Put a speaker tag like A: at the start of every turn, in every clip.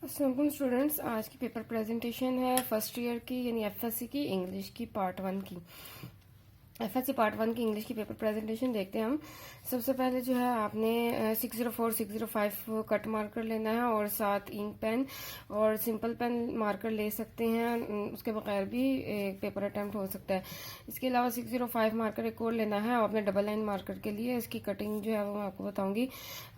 A: अस्सलाम स्टूडेंट्स, आज की पेपर प्रेजेंटेशन है फर्स्ट ईयर की यानी एफएससी की इंग्लिश की पार्ट 1 की। एफएससी पार्ट 1 की इंग्लिश की पेपर प्रेजेंटेशन देखते हैं हम। सबसे पहले जो है आपने 604 605 कट मार्कर लेना है और साथ इंक पेन और सिंपल पेन मार्कर ले सकते हैं, उसके बगैर भी एक पेपर अटैम्प्ट हो सकता है। इसके अलावा 605 मार्कर एक और लेना है आपने डबल लाइन मार्कर के लिए। इसकी कटिंग जो है वो मैं आपको बताऊंगी।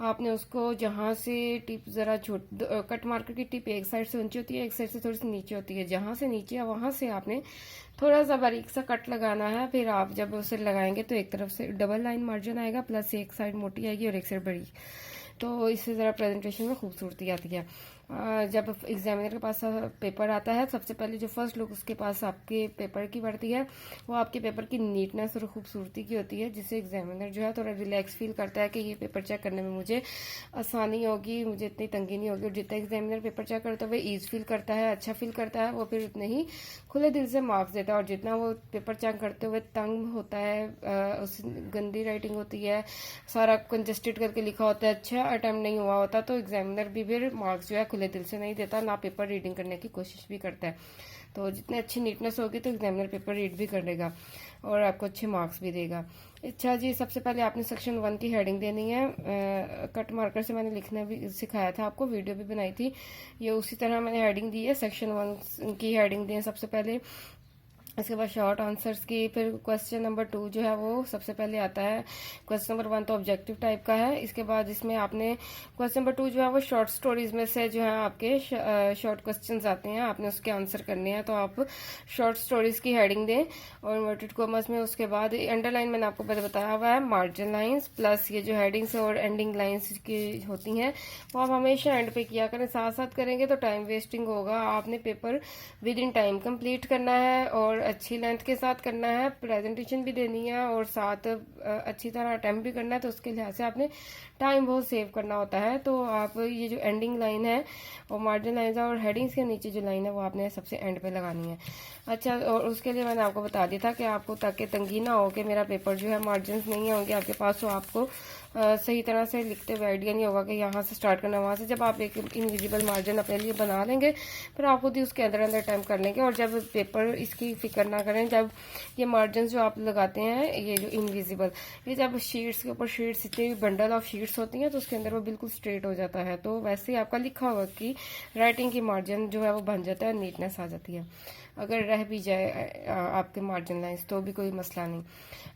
A: आपने उसको जहाँ से टिप ज़रा कट मार्कर की टिप एक साइड से ऊंची होती है, एक साइड से थोड़ी सी नीचे होती है। जहाँ से नीचे है वहाँ से आपने थोड़ा सा बारीक सा कट लगाना है। फिर आप जब उसे लगाएंगे तो एक तरफ से डबल लाइन मार्जिन आएगा, प्लस एक साइड मोटी आएगी और एक साइड बड़ी। तो इससे ज़रा प्रेजेंटेशन में खूबसूरती आती है। जब एग्जामिनर के पास पेपर आता है, सबसे पहले जो फर्स्ट लुक उसके पास आपके पेपर की पड़ती है, वो आपके पेपर की नीटनेस और खूबसूरती की होती है, जिससे एग्जामिनर जो है थोड़ा रिलैक्स फील करता है कि ये पेपर चेक करने में मुझे आसानी होगी, मुझे इतनी तंगी नहीं होगी। और जितना एग्जामिनर पेपर चेक करता है वो ईज फील करता है, अच्छा फील करता है, वो फिर उतने ही खुले दिल से मार्क्स देता है। और जितना वो पेपर चेक करते हुए तंग होता है, उस गंदी राइटिंग होती है, सारा कंजस्टेड करके लिखा होता है, अच्छा अटेम्प्ट नहीं हुआ होता, तो एग्जामिनर भी फिर मार्क्स जो है खुले दिल से नहीं देता, ना पेपर रीडिंग करने की कोशिश भी करता है। तो जितनी अच्छी नीटनेस होगी तो एग्जामिनर पेपर रीड भी करेगा और आपको अच्छे मार्क्स भी देगा। अच्छा जी, सबसे पहले आपने सेक्शन 1 की हेडिंग देनी है। कट मार्कर से मैंने लिखना भी सिखाया था आपको, वीडियो भी बनाई थी। ये उसी तरह मैंने हेडिंग दी है। सेक्शन 1 की हेडिंग दी है सबसे पहले। इसके बाद शॉर्ट आंसर्स की, फिर क्वेश्चन नंबर 2 जो है वो सबसे पहले आता है। क्वेश्चन नंबर 1 तो ऑब्जेक्टिव टाइप का है। इसके बाद इसमें आपने क्वेश्चन नंबर 2 जो है वो शॉर्ट स्टोरीज में से जो है आपके शॉर्ट क्वेश्चंस आते हैं, आपने उसके आंसर करने हैं। तो आप शॉर्ट स्टोरीज की हेडिंग दें और इन्वर्टेड कॉमर्स में। उसके बाद अंडरलाइन मैंने आपको पहले बताया हुआ है, मार्जिन लाइन्स प्लस ये जो हेडिंग्स और एंडिंग लाइन्स की होती हैं वो आप हमेशा एंड पे किया करें। साथ साथ करेंगे तो टाइम वेस्टिंग होगा। आपने paper with in time complete करना है और अच्छी लेंथ के साथ करना है, प्रेजेंटेशन भी देनी है और साथ अच्छी तरह अटेम्प्ट भी करना है। तो उसके लिहाज से आपने टाइम बहुत सेव करना होता है। तो आप ये जो एंडिंग लाइन है और मार्जिन लाइन और हेडिंग्स के नीचे जो लाइन है वो आपने सबसे एंड पे लगानी है। अच्छा, और उसके लिए मैंने आपको बता दिया था कि आपको ताकि तंगी ना हो कि मेरा पेपर जो है मार्जिन नहीं होंगे आपके पास, तो आपको सही तरह से लिखते हुए आइडिया नहीं होगा कि यहाँ से स्टार्ट करना वहाँ से। जब आप एक इनविजिबल मार्जिन अपने लिए बना लेंगे फिर आप खुद ही उसके अंदर अंदर टाइम कर लेंगे। और जब पेपर इसकी फिक्र ना करें, जब ये मार्जिन जो आप लगाते हैं ये जो इनविजिबल, ये जब शीट्स के ऊपर शीट्स, इतनी बंडल ऑफ शीट्स होती हैं तो उसके अंदर वो बिल्कुल स्ट्रेट हो जाता है। तो वैसे ही आपका लिखा होगा कि राइटिंग की मार्जिन जो है वो बन जाता है, नीटनेस आ जाती है। अगर रह भी जाए आपके मार्जिन लाइंस तो भी कोई मसला नहीं।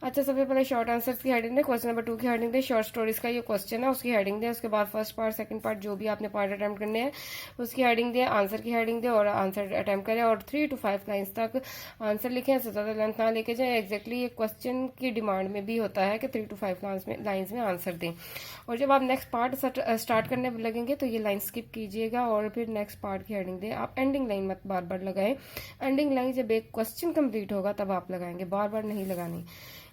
A: अच्छा, सबसे पहले शॉर्ट आंसर्स की हेडिंग दें। क्वेश्चन नंबर 2 की हेडिंग दें, शॉर्ट स्टोरीज का ये क्वेश्चन है उसकी हेडिंग दें। उसके बाद फर्स्ट पार्ट सेकंड पार्ट जो भी आपने पार्ट अटेम्प्ट करने हैं उसकी हेडिंग दें, आंसर की हेडिंग दें और आंसर अटेम्प्ट करें। और 3 to 5 लाइन्स तक आंसर लिखें, इससे ज़्यादा लेंथ ना लेके जाए। एग्जैक्टली ये क्वेश्चन की डिमांड में भी होता है कि 3 to 5 लाइन्स में आंसर दें। और जब आप नेक्स्ट पार्ट स्टार्ट करने लगेंगे तो ये लाइन स्किप कीजिएगा और फिर नेक्स्ट पार्ट की हेडिंग दें। आप एंडिंग लाइन मत बार बार लगाएं। एंडिंग लाइन जब एक क्वेश्चन कंप्लीट होगा तब आप लगाएंगे, बार बार नहीं लगानी।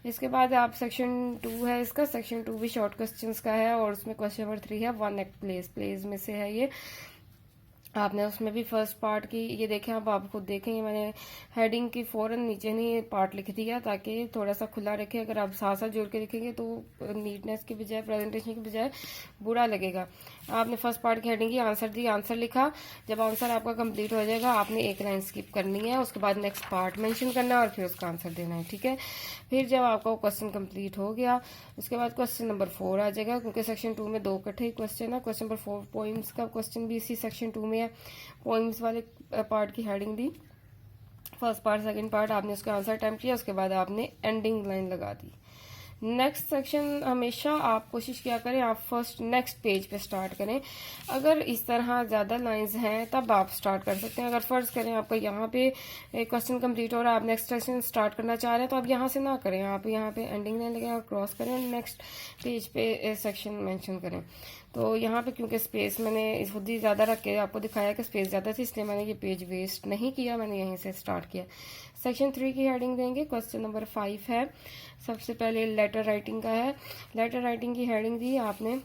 A: इसके बाद आप सेक्शन 2 है इसका, सेक्शन 2 भी शॉर्ट क्वेश्चंस का है और उसमें क्वेश्चन नंबर 3 है वन एक्ट प्लेस। प्लेस में से है ये। आपने उसमें भी फर्स्ट पार्ट की ये देखें, अब आप खुद देखें, मैंने हेडिंग की फौरन नीचे नहीं पार्ट लिख दिया ताकि थोड़ा सा खुला रखे। अगर आप साथ साथ जोड़ के लिखेंगे तो नीटनेस की बजाय, प्रेजेंटेशन की बजाय बुरा लगेगा। आपने फर्स्ट पार्ट की हेडिंग की आंसर दी, आंसर लिखा। जब आंसर आपका कंप्लीट हो जाएगा आपने एक लाइन स्किप करनी है, उसके बाद नेक्स्ट पार्ट मेंशन करना है और फिर उसका आंसर देना है, ठीक है। फिर जब आपका क्वेश्चन कंप्लीट हो गया उसके बाद क्वेश्चन नंबर 4 आ जाएगा, क्योंकि सेक्शन 2 में 2 इकट्ठे क्वेश्चन है। क्वेश्चन नंबर 4 पोइम्स का क्वेश्चन भी इसी सेक्शन 2 में है। पोइम्स वाले पार्ट की हेडिंग दी, फर्स्ट पार्ट सेकंड पार्ट, आपने उसका आंसर अटेम्प्ट किया, उसके बाद आपने एंडिंग लाइन लगा दी। नेक्स्ट सेक्शन हमेशा आप कोशिश किया करें आप फर्स्ट नेक्स्ट पेज पे स्टार्ट करें। अगर इस तरह ज़्यादा लाइंस हैं तब आप स्टार्ट कर सकते हैं। अगर फ़र्ज़ करें आपका यहाँ पे क्वेश्चन कंप्लीट हो रहा है, आप नेक्स्ट सेक्शन स्टार्ट करना चाह रहे हैं तो आप यहाँ से ना करें, आप यहाँ पे एंडिंग लाइन लगाएं और क्रॉस करें और नेक्स्ट पेज पे सेक्शन मेंशन करें। तो यहाँ पे क्योंकि स्पेस मैंने खुद ही ज़्यादा रख के आपको दिखाया कि स्पेस ज़्यादा थी, इसलिए मैंने ये पेज वेस्ट नहीं किया, मैंने यहीं से स्टार्ट किया। सेक्शन 3 की हेडिंग देंगे, क्वेश्चन नंबर 5 है। सबसे पहले लेटर राइटिंग का है। लेटर राइटिंग की हेडिंग दी आपने,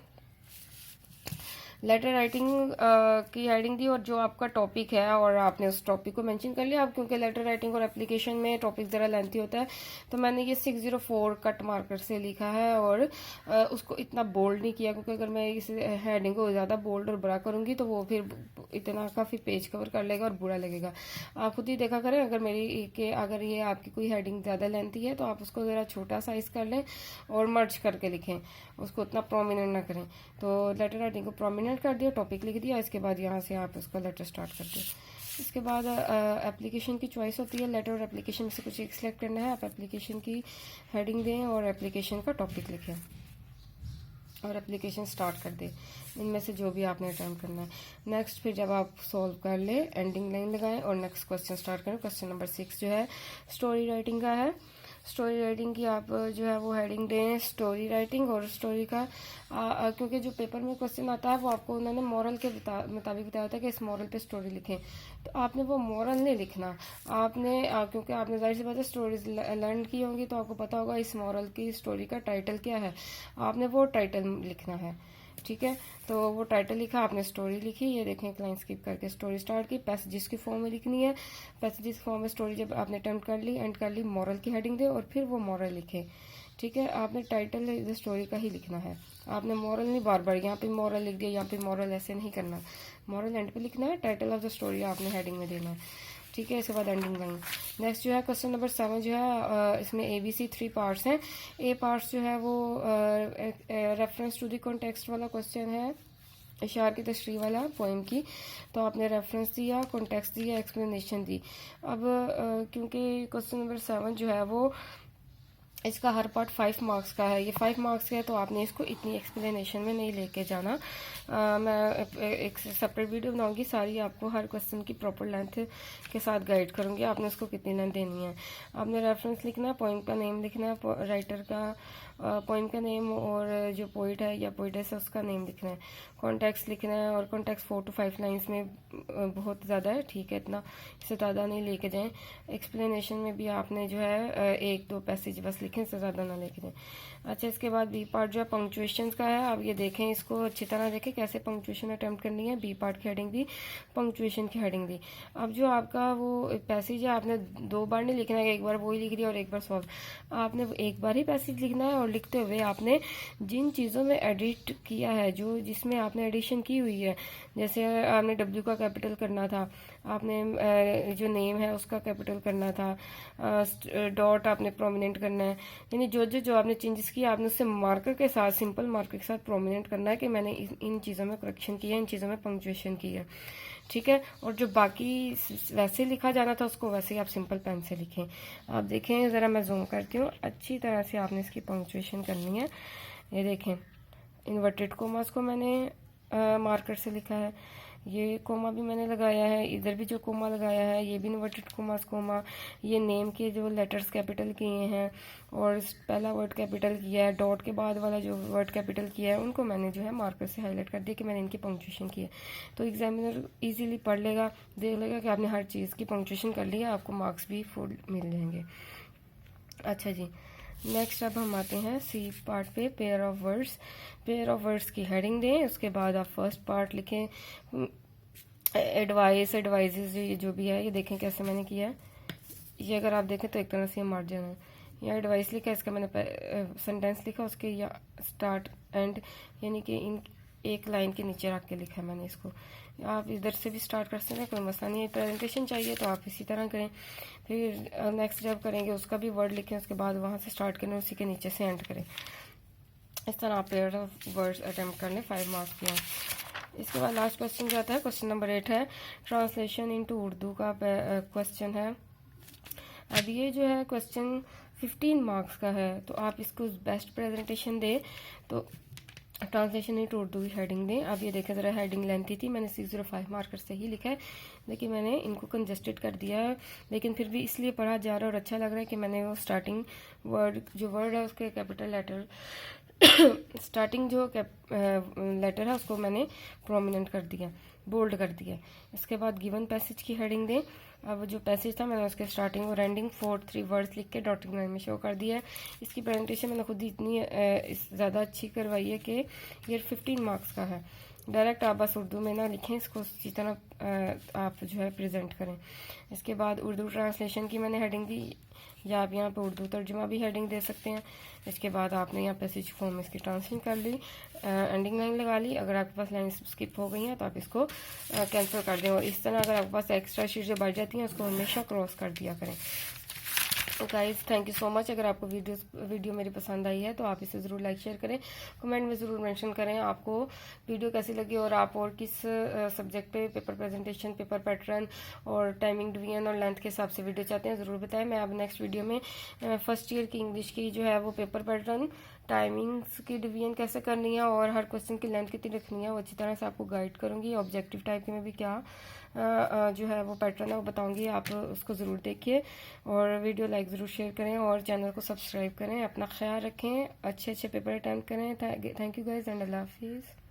A: लेटर राइटिंग की हेडिंग दी और जो आपका टॉपिक है और आपने उस टॉपिक को मेंशन कर लिया। अब क्योंकि लेटर राइटिंग और एप्लीकेशन में टॉपिक ज़रा लेंथी होता है तो मैंने ये 604 कट मार्कर से लिखा है और उसको इतना बोल्ड नहीं किया, क्योंकि अगर मैं इस हेडिंग को ज़्यादा बोल्ड और बड़ा करूँगी तो वो फिर इतना काफ़ी पेज कवर कर लेगा और बुरा लगेगा। आप खुद ही देखा करें, अगर ये आपकी कोई हेडिंग ज़्यादा लेंथी है तो आप उसको ज़रा छोटा साइज़ कर लें और मर्ज करके लिखें, उसको उतना प्रोमिनेंट ना करें। तो लेटर हेडिंग को प्रोमिनेंट कर दिया, टॉपिक लिख दिया, इसके बाद यहाँ से आप उसका लेटर स्टार्ट कर दें। इसके बाद एप्लीकेशन की चॉइस होती है, लेटर और एप्लीकेशन में से कुछ एक सिलेक्ट करना है। आप एप्लीकेशन की हेडिंग दें और एप्लीकेशन का टॉपिक लिखें और एप्लीकेशन स्टार्ट कर दें, इनमें से जो भी आपने अटैम्प्ट करना है। नेक्स्ट फिर जब आप सॉल्व कर ले एंडिंग लाइन लगाएं और नेक्स्ट क्वेश्चन स्टार्ट करें। क्वेश्चन नंबर 6 जो है स्टोरी राइटिंग का है। स्टोरी राइटिंग की आप जो है वो हेडिंग दें स्टोरी राइटिंग, और स्टोरी का क्योंकि जो पेपर में क्वेश्चन आता है वो आपको उन्होंने मॉरल के मुताबिक बताया था कि इस मॉरल पे स्टोरी लिखें, तो आपने वो मॉरल नहीं लिखना। आपने क्योंकि आपने जाहिर सी बात है स्टोरीज लर्न की होंगी तो आपको पता होगा इस मॉरल की स्टोरी का टाइटल क्या है, आपने वो टाइटल लिखना है। ठीक है, तो वो टाइटल लिखा, आपने स्टोरी लिखी। ये देखें एक लाइन स्किप करके स्टोरी स्टार्ट की, पैसेजेस की फॉर्म में लिखनी है। पैसेजेस की फॉर्म में स्टोरी जब आपने अटेम्प्ट कर ली, एंड कर ली, मॉरल की हेडिंग दे और फिर वो मॉरल लिखे। ठीक है, आपने टाइटल स्टोरी का ही लिखना है, आपने मॉरल नहीं बार बार यहाँ पे मॉरल लिख दिया, यहाँ पे मॉरल, ऐसे नहीं करना। मॉरल एंड पे लिखना है, टाइटल ऑफ द स्टोरी आपने हेडिंग में देना है। ठीक है, इसके बाद एंडिंग लाइन। नेक्स्ट जो है क्वेश्चन नंबर 7 जो है इसमें ABC 3 पार्ट्स हैं। ए पार्ट्स जो है वो रेफरेंस टू द कॉन्टेक्स्ट वाला क्वेश्चन है, इशार की तशरीह वाला पोइम की। तो आपने रेफरेंस दिया, कॉन्टेक्स्ट दिया, एक्सप्लेनेशन दी। अब क्योंकि क्वेश्चन नंबर 7 जो है वो इसका हर पार्ट 5 मार्क्स का है, ये 5 मार्क्स का है, तो आपने इसको इतनी एक्सप्लेनेशन में नहीं लेके जाना। मैं एक सेपरेट वीडियो बनाऊंगी, सारी आपको हर क्वेश्चन की प्रॉपर लेंथ के साथ गाइड करूंगी, आपने उसको कितनी लेंथ देनी है। आपने रेफरेंस लिखना है, पोइम का नेम लिखना है, राइटर का पोइम का नेम, और जो पोइट है या पोइटेस है उसका नेम लिखना है। कॉन्टेक्स्ट लिखना है, और कॉन्टेक्स्ट 4 to 5 लाइन्स में बहुत ज़्यादा है, ठीक है, इतना इससे ज़्यादा नहीं लेके जाएं। एक्सप्लेनेशन में भी आपने जो है 1-2 पैसेज बस लिखें, इससे ज़्यादा ना लेके जाएं। अच्छा, इसके बाद बी पार्ट जो है पंक्चुएशन का है। आप ये देखें, इसको अच्छी तरह देखें कैसे पंक्चुएशन अटेम्प्ट करनी है। बी पार्ट की हेडिंग दी, पंक्चुएशन की हेडिंग दी। अब जो आपका वो पैसेज है आपने 2 बार नहीं लिखना है, एक बार वही लिख दिया और एक बार सॉल्व। आपने एक बार ही पैसेज लिखना है, और लिखते हुए आपने जिन चीज़ों में एडिट किया है, जो जिसमें आपने एडिशन की हुई है, जैसे आपने W का कैपिटल करना था, आपने जो नेम है उसका कैपिटल करना था, डॉट आपने प्रोमिनेंट करना है, यानी जो आपने चेंजेस किया आपने उससे मार्कर के साथ, सिंपल मार्कर के साथ प्रोमिनेंट करना है कि मैंने इन चीज़ों में करेक्शन किया है, इन चीज़ों में पंक्चुएशन की है। ठीक है, और जो बाकी वैसे लिखा जाना था उसको वैसे ही आप सिंपल पेन से लिखें। आप देखें ज़रा, मैं जूम करती हूँ, अच्छी तरह से आपने इसकी पंक्चुएशन करनी है। ये देखें, इन्वर्टेड कोमास को मैंने मार्कर से लिखा है, ये कोमा भी मैंने लगाया है, इधर भी जो कोमा लगाया है ये भी इन्वर्टेड कोमास कोमा। ये नेम के जो लेटर्स कैपिटल किए हैं और पहला वर्ड कैपिटल किया है, डॉट के बाद वाला जो वर्ड कैपिटल किया है उनको मैंने जो है मार्कर से हाईलाइट कर दिया कि मैंने इनकी पंक्चुएशन की है। तो एग्जामिनर इजीली पढ़ लेगा, देख लेगा कि आपने हर चीज़ की पंक्चुएशन कर ली है, आपको मार्क्स भी फुल मिल जाएंगे। अच्छा जी, नेक्स्ट अब हम आते हैं सी पार्ट पे, pair of words. Pair of words की हेडिंग दें, उसके बाद आप फर्स्ट पार्ट लिखें, एडवाइजेस जो भी है, ये देखें कैसे मैंने किया है। ये अगर आप देखें तो एक तरह से ये मार्जिन है, या एडवाइस लिखा, इसका मैंने सेंटेंस लिखा, उसके या स्टार्ट एंड यानी कि इन एक लाइन के नीचे रख के लिखा है मैंने इसको। आप इधर से भी स्टार्ट कर सकते हैं, कोई मसला नहीं है। प्रेजेंटेशन चाहिए तो आप इसी तरह करें। फिर नेक्स्ट जब करेंगे उसका भी वर्ड लिखें, उसके बाद वहाँ से स्टार्ट करें, उसी के नीचे से एंड करें। इस तरह आप पेयर ऑफ वर्ड्स अटेम्प्ट कर लें, 5 मार्क्स के। इसके बाद लास्ट क्वेश्चन जो आता है, क्वेश्चन नंबर 8 है, ट्रांसलेशन इनटू उर्दू का क्वेश्चन है। अब ये जो है क्वेश्चन 15 मार्क्स का है, तो आप इसको बेस्ट प्रेजेंटेशन दें तो ट्रांसलेशन इनटू उर्दू की हेडिंग दें। अब ये देखें ज़रा, हेडिंग लेंथी थी, मैंने 605 मार्कर से ही लिखा है, लेकिन मैंने इनको कंजस्टेड कर दिया है, लेकिन फिर भी इसलिए पढ़ा जा रहा है और अच्छा लग रहा है कि मैंने वो स्टार्टिंग जो वर्ड है उसके कैपिटल लेटर स्टार्टिंग जो लेटर है उसको मैंने प्रोमिनेंट कर दिया, बोल्ड कर दिया। इसके बाद गिवन पैसेज की हेडिंग दें। अब जो पैसेज था मैंने उसके स्टार्टिंग और एंडिंग 4-3 वर्ड्स लिख के डॉटेड लाइन में शो कर दिया है। इसकी प्रेजेंटेशन मैंने खुद ही इतनी ज़्यादा अच्छी करवाई है कि ये 15 मार्क्स का है। डायरेक्ट आप बस उर्दू में ना लिखें, इसको इसी तरह आप जो है प्रेजेंट करें। इसके बाद उर्दू ट्रांसलेशन की मैंने हेडिंग दी, या आप यहाँ पे उर्दू तर्जुमा भी हेडिंग दे सकते हैं। इसके बाद आपने यहाँ पैसेज फॉर्म में इसकी ट्रांसलेशन कर ली, एंडिंग लाइन लगा ली। अगर आपके पास लाइन स्किप हो गई हैं तो आप इसको कैंसिल कर दें। और इस तरह अगर आपके पास एक्स्ट्रा शीट जो बढ़ जाती हैं उसको हमेशा क्रॉस कर दिया करें। Guys thank you so much. अगर आपको वीडियो मेरी पसंद आई है तो आप इसे ज़रूर लाइक शेयर करें, कमेंट में ज़रूर मेंशन करें आपको वीडियो कैसी लगी, और आप और किस सब्जेक्ट पे पेपर प्रेजेंटेशन, पेपर पैटर्न और टाइमिंग डिवीजन और लेंथ के हिसाब से वीडियो चाहते हैं ज़रूर बताएं। मैं अब नेक्स्ट वीडियो में फर्स्ट ईयर की इंग्लिश की जो है वो पेपर पैटर्न, टाइमिंग्स की डिवीजन कैसे करनी है और हर क्वेश्चन की लेंथ कितनी रखनी है वो अच्छी तरह से आपको गाइड करूँगी। ऑब्जेक्टिव टाइप के में भी क्या जो है वो पैटर्न है वो बताऊंगी, आप उसको ज़रूर देखिए और वीडियो लाइक ज़रूर शेयर करें और चैनल को सब्सक्राइब करें। अपना ख्याल रखें, अच्छे अच्छे पेपर अटेम्प्ट करें। थैंक यू गाइस एंड अल्लाह हाफिज़।